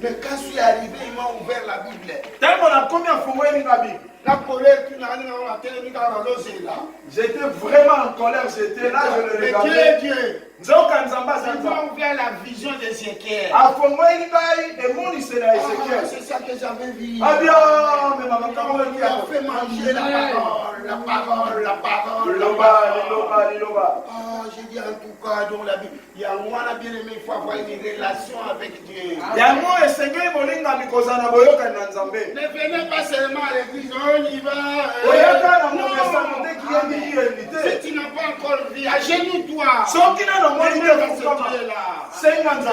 Mais quand je suis arrivé, il m'a ouvert la Bible. La colère, tu n'as rien à là. J'étais vraiment en colère, j'étais là, je le regardais. Dieu. Il m'a ouvert la vision d'Ézéchiel. C'est ça que j'avais vu. Ah bien, mais maman, comment Il a fait manger la parole. Ah, j'ai dit en tout cas, dans la Bible, il y a moi, la bien-aimé, il faut avoir une relation avec Dieu. Ne venez pas seulement à l'église, on y va. Si tu n'as pas encore vu, agenouille-toi.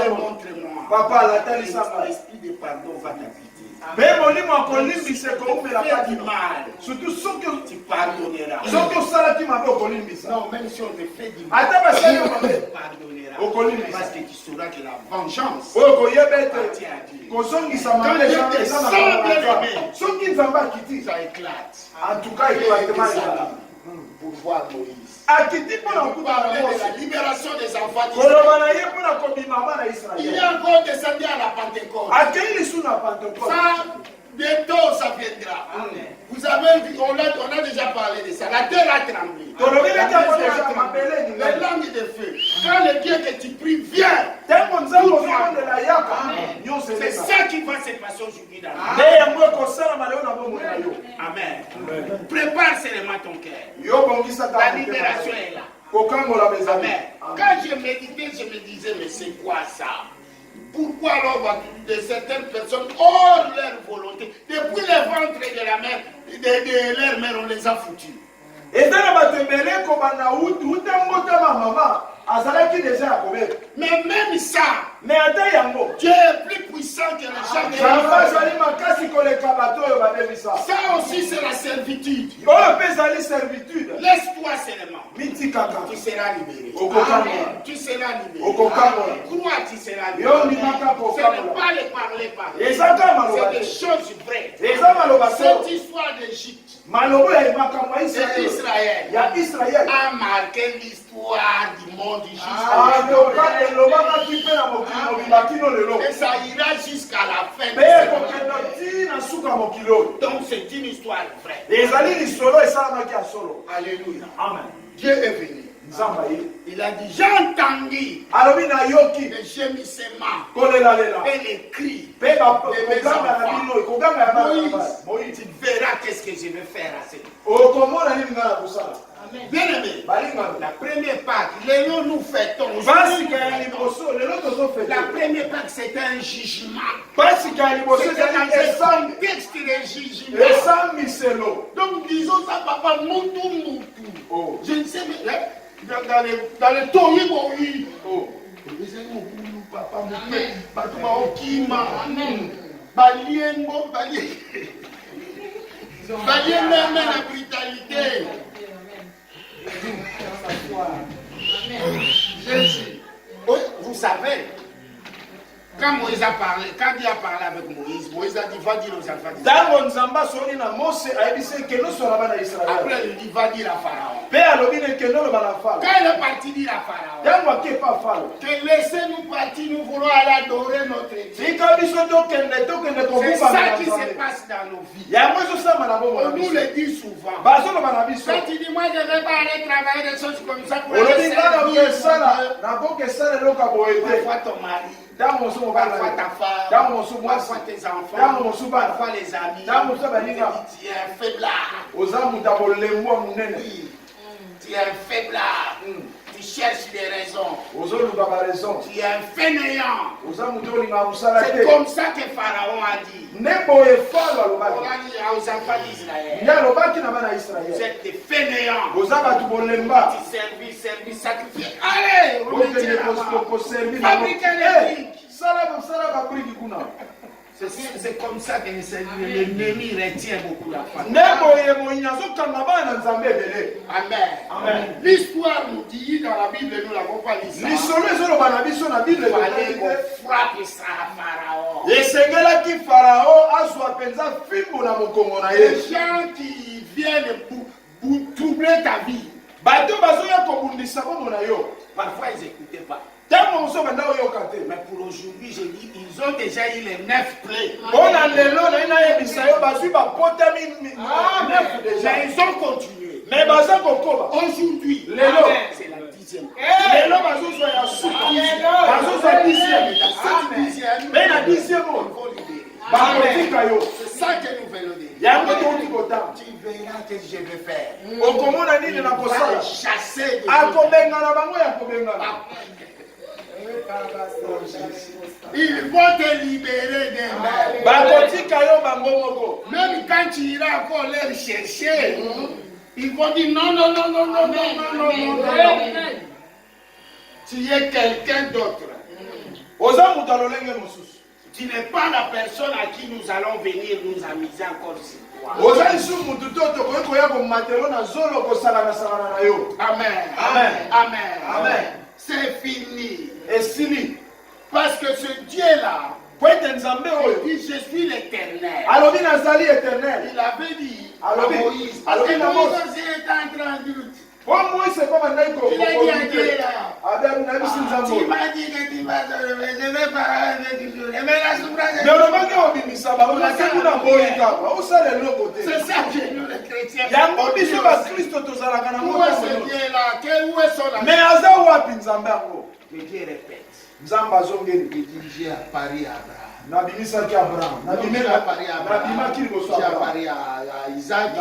Montre-moi. Papa, L'esprit de pardon va t'habiter. mais mon livre Fais du mal. surtout ceux que Tu pardonneras. non, même si on te fait du mal, tu pardonneras. Parce que tu sauras que la vengeance appartient à Dieu. Ça éclate. En tout cas, Pour voir Moïse. La libération des enfants d'Israël. Il est encore descendu à la Pentecôte. Ça, bientôt ça viendra. Amen. Vous avez vu, on a déjà parlé de ça. La terre a tremblé. Les langues de feu. Quand le Dieu que tu pries vient, c'est ça qui va se passer aujourd'hui dans la vie. Amen. Prépare seulement ton cœur. La libération est là. Amen. Quand je méditais, je me disais, mais c'est quoi ça? Pourquoi alors de certaines personnes hors leur volonté, depuis le ventre de la mère, de leur mère, on les a foutus. Mais même ça, Dieu est plus puissant que les gens. Ça aussi c'est la servitude. Laisse-toi seulement. Tu seras libéré. Amen. Tu seras libéré. Crois, tu seras libéré. Ce n'est pas les parler par. C'est des choses vraies. Cette histoire d'Égypte et d'Israël a marqué l'histoire du monde jusqu'à et ça ira jusqu'à la fin. Donc c'est une histoire vraie. Alléluia. Amen. Dieu est venu. Il a dit, j'ai entendu les gémissements et les cris de mes enfants. Moïse, tu verras qu'est-ce que je vais faire à cette. Bien aimé, la première Pâque, les noms nous fêtons. La première Pâque, c'est un jugement. C'est un contexte de jugement. Donc disons ça, papa, moutou. Je ne sais pas, dans le toyi, oui. Papa, la brutalité. Jésus. Oui, vous savez, quand Moïse a parlé, quand Dieu a parlé avec Moïse, Moïse a dit, va dire aux enfants d'Israël. Après, il dit, va dire à Pharaon. Quand il est parti dire à Pharaon, que laissez-nous partir, nous voulons aller adorer notre Dieu. C'est ça qui se passe dans nos vies. On nous le dit souvent. Quand tu dis, moi je ne vais pas aller travailler des choses comme ça pour aller servir. Parfois ton mari. Parfois ta femme, parfois tes enfants, parfois les amis. Tu es un faiblard. Oui. Tu es un faiblard. Tu cherches des raisons. Tu es un fainéant. C'est comme ça que Pharaon a dit. On a dit aux enfants d'Israël. Vous êtes des fainéants. Tu servis, sacrifier. Allez, remettez la main. Fabriquez les briques. C'est comme ça que l'ennemi retient beaucoup la femme. Amen. L'histoire nous dit dans la Bible, nous l'avons pas lu ça. Il fallait qu'on frappe ça à Pharaon. Les gens qui viennent troubler ta vie, parfois ils n'écoutaient pas. Mais pour aujourd'hui, j'ai dit, ils ont déjà eu les 9 plaies. Mais ils ont continué. Aujourd'hui, c'est la 10e. C'est ça que nous venons dire. Tu verras ce que je vais faire. Chasser des ils vont te libérer des mains. Même quand tu iras encore les chercher, ils vont dire non. Tu es quelqu'un d'autre. Tu n'es pas la personne à qui nous allons venir nous amuser encore sur toi. Amen. C'est fini. Parce que ce Dieu-là, il dit je suis l'éternel. Il avait dit à Moïse, parce que Moïse aussi est en train de doute. Il a dit à Dieu là, tu m'as dit que tu vas te lever, je vais parler avec Dieu. Mais la souffrance est c'est ça que nous les chrétiens. Où est ce Dieu-là? Où est son ami? Le Dieu répète. Il dit à Paris à Abraham. J'ai apparu à Isaac et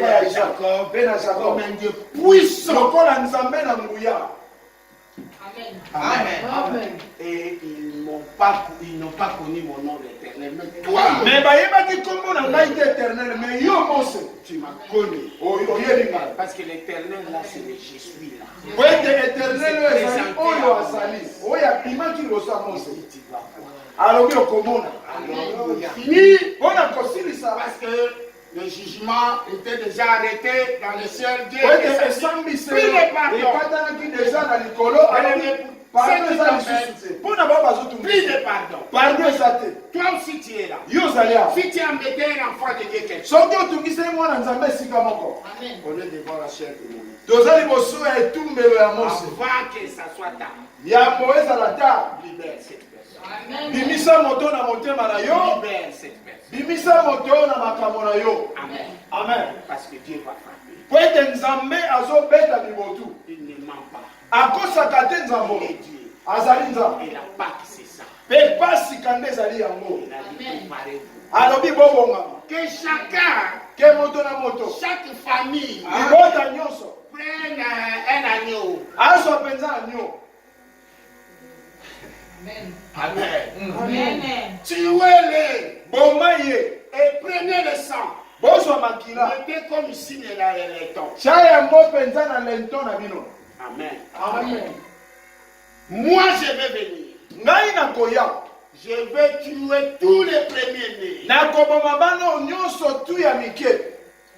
à Jacob comme un Dieu puissant. Amen. Et ils n'ont pas connu mon nom d'éternel. Mais toi, tu m'as connu. Parce que l'éternel là, c'est le je suis là. Parce que le jugement était déjà arrêté dans le ciel. Dieu prie le pardon. Prie le pardon. Toi aussi tu es là. Si tu as embêté un enfant de Dieu quelque chose, on est devant la chair de Moïse. Avant que ça soit tard. Libère cette personne. Libère cette personne. Amen. Parce que Dieu va frapper. Il ne ment pas. Il est Dieu. Et la Pâque, c'est ça. Il a dit préparez-vous. Que chacun, chaque famille, prenne un agneau. Amen. Tuez-les. Et prenez le sang. Mettez comme signe là les temps. Amen. Moi je vais venir. Je vais tuer tous les premiers-nés.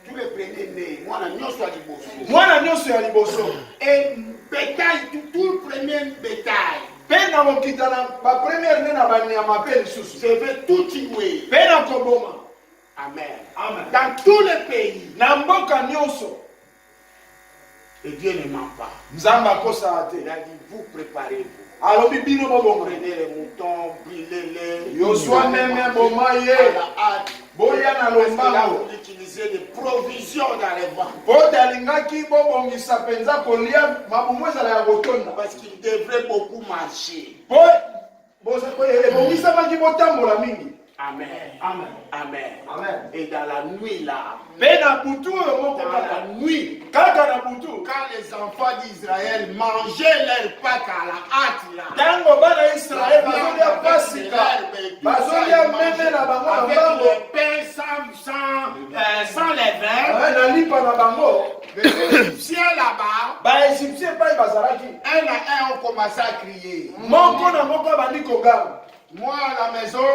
Tous les premiers-nés. Moi, et bétail, tout le premier bétail. Je vais tout tuer. Amen. Dans tous les pays. Et Dieu ne ment pas. Il a dit vous préparez-vous. Prenez les moutons, brûlez-les. Parce qu'il a voulu utiliser des provisions dans les vents. Parce qu'il devrait beaucoup marcher. Amen. Et dans la nuit là, quand les enfants d'Israël mangeaient leur Pâques à la hâte là, avec le pain sans les verres, les Égyptiens là-bas, un à un ont commencé à crier. Moi à la maison,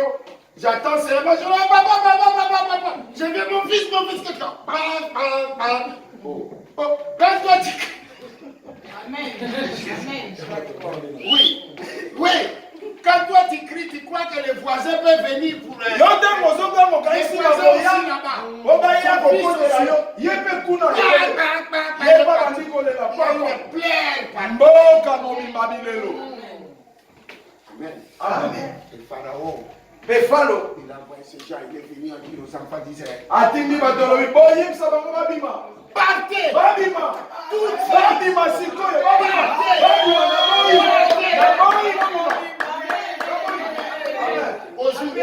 j'attends seulement, je veux mon fils, quand toi tu... Amen. Oui. Quand toi tu cries, tu crois que les voisins peuvent venir pour les voisins aussi là-bas. Amen. Et Pharaon, il a envoyé ces gens, il est venu en dire aux enfants d'Israël. Partez! Aujourd'hui,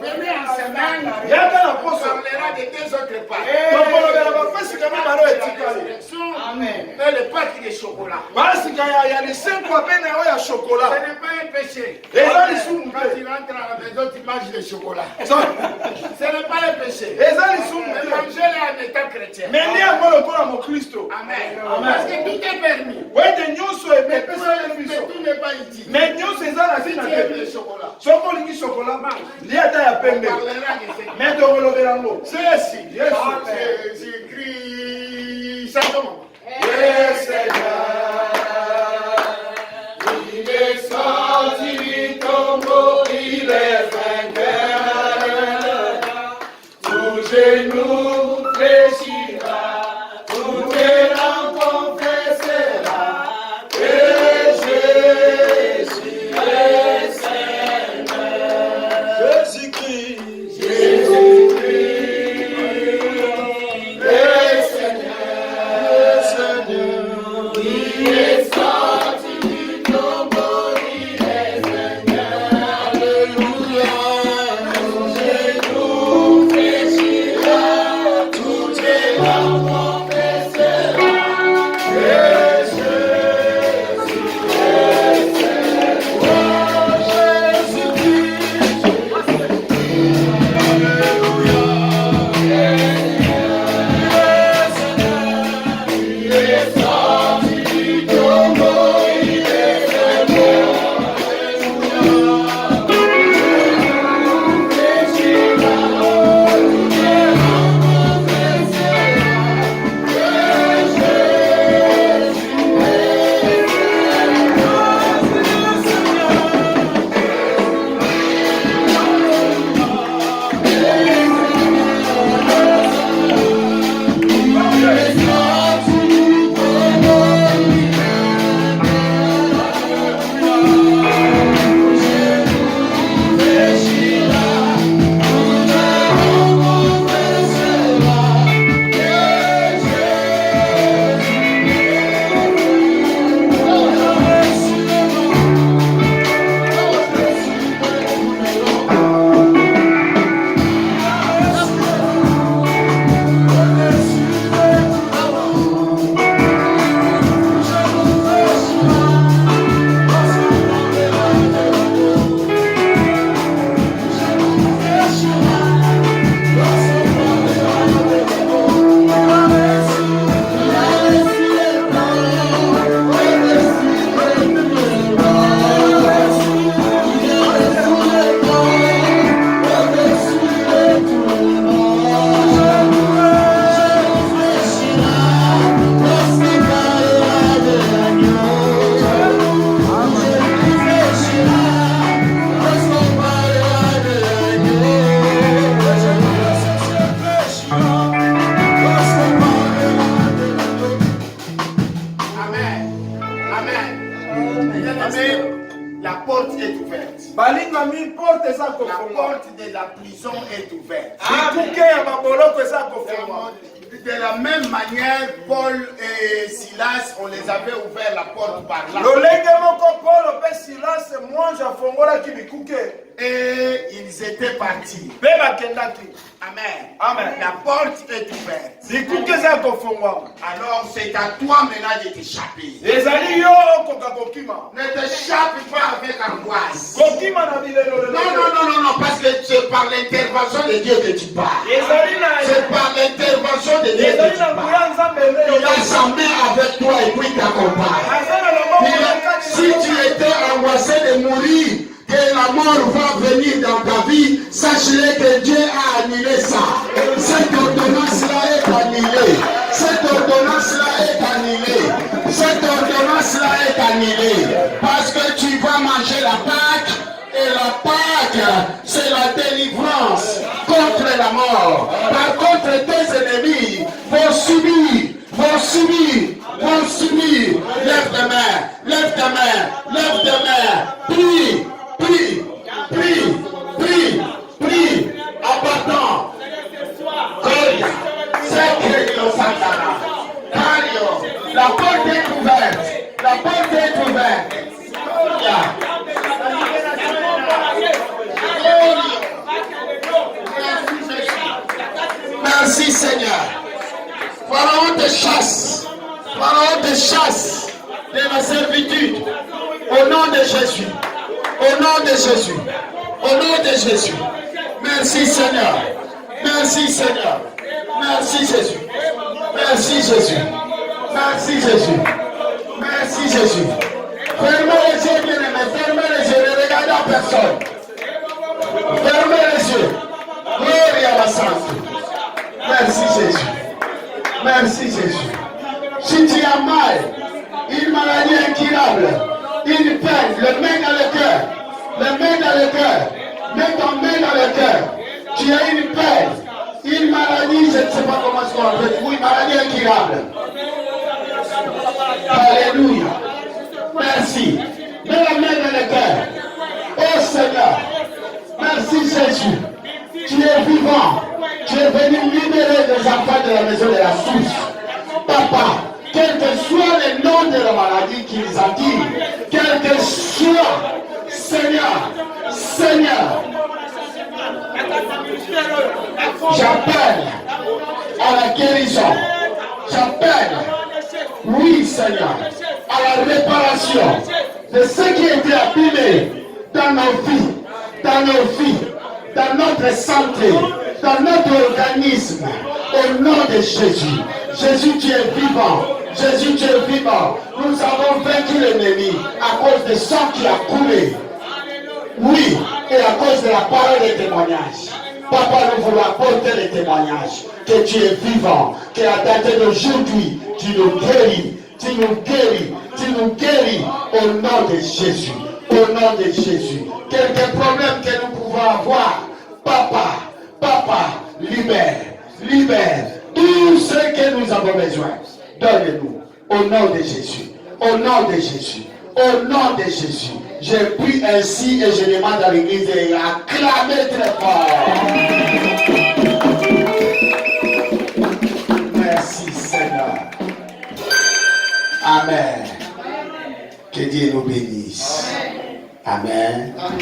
venez en semaine, on parlera de deux autres pâtes. Mais le pâte de chocolat. Ce n'est pas un péché. Quand tu rentres à la maison, tu manges du chocolat. Ce n'est pas un péché. Mais manger-le en étant chrétien. Amen. Parce que tout est permis. Mais tout n'est pas utile. Tu aimes le chocolat. Mais de relever un mot. C'est écrit simplement. Oui, Seigneur, il est sorti du tombeau, il est vainqueur. Tout genou fléchira, tout élan confessera que Jésus est Seigneur. Jésus-Christ. La porte est ouverte. La porte de la prison est ouverte. De la même manière, Paul et Silas, on les avait ouvert la porte par là. Et ils étaient partis. Amen. Amen. La porte est ouverte. Alors c'est à toi maintenant de t'échapper. Ne t'échappe pas avec angoisse. Non, parce que c'est par l'intervention de Dieu que tu parles. C'est par l'intervention de Dieu que tu parles. Il a semé avec toi et puis t'accompagne. Si tu étais angoissé de mourir, que la mort va venir dans ta vie, sache-le que Dieu a annulé ça. Cette ordonnance-là est annulée. Cette ordonnance-là est annulée. Cette ordonnance-là est annulée. Parce que tu vas manger la Pâque. Et la Pâque, c'est la délivrance contre la mort. Par contre, tes vont subir. Lève tes mains, lève tes mains, lève tes mains. Prie, prie, prie, prie, prie. Abattant. Gloria. Sacre Santana. Cario. La porte est ouverte. La porte est ouverte. Gloria. Merci Seigneur. Pharaon te chasse. Pharaon te chasse de la servitude. Au nom de Jésus. Au nom de Jésus. Au nom de Jésus. Merci Seigneur. Merci Seigneur. Merci Jésus. Merci Jésus. Merci Jésus. Merci Jésus. Fermez les yeux, bien-aimés. Fermez les yeux. Ne regardez à personne. Fermez les yeux. Gloria à la Sainte. Merci Jésus. Merci Jésus. Si tu as mal, une maladie incurable, une peine, le main dans le cœur, le main dans le cœur, mets ton main dans le cœur. Tu as une peine, une maladie, je ne sais pas comment est-ce qu'on appelle, oui, maladie incurable. Alléluia. Merci. Mets la main dans le cœur. Oh Seigneur, merci Jésus. Tu es vivant. Tu es venu libérer les enfants de la maison de la source. Papa, quel que soit le nom de la maladie qui les attire, quel que soit, Seigneur, Seigneur, j'appelle à la guérison. J'appelle, oui Seigneur, à la réparation de ce qui a été abîmé dans nos vies, dans notre santé, dans notre organisme, au nom de Jésus. Jésus, tu es vivant. Jésus, tu es vivant. Nous avons vaincu l'ennemi à cause du sang qui a coulé. Oui, et à cause de la parole des témoignages. Papa, nous voulons apporter les témoignages que tu es vivant, qu'à dater d'aujourd'hui, tu nous guéris, tu nous guéris, tu nous guéris au nom de Jésus. Au nom de Jésus. Quelques problèmes que nous pouvons avoir, Papa, libère tout ce que nous avons besoin. Donne-nous au nom de Jésus. Au nom de Jésus. Au nom de Jésus. Je prie ainsi et je demande à l'église d'acclamer très fort. Merci Seigneur. Amen. Que Dieu nous bénisse. Amen.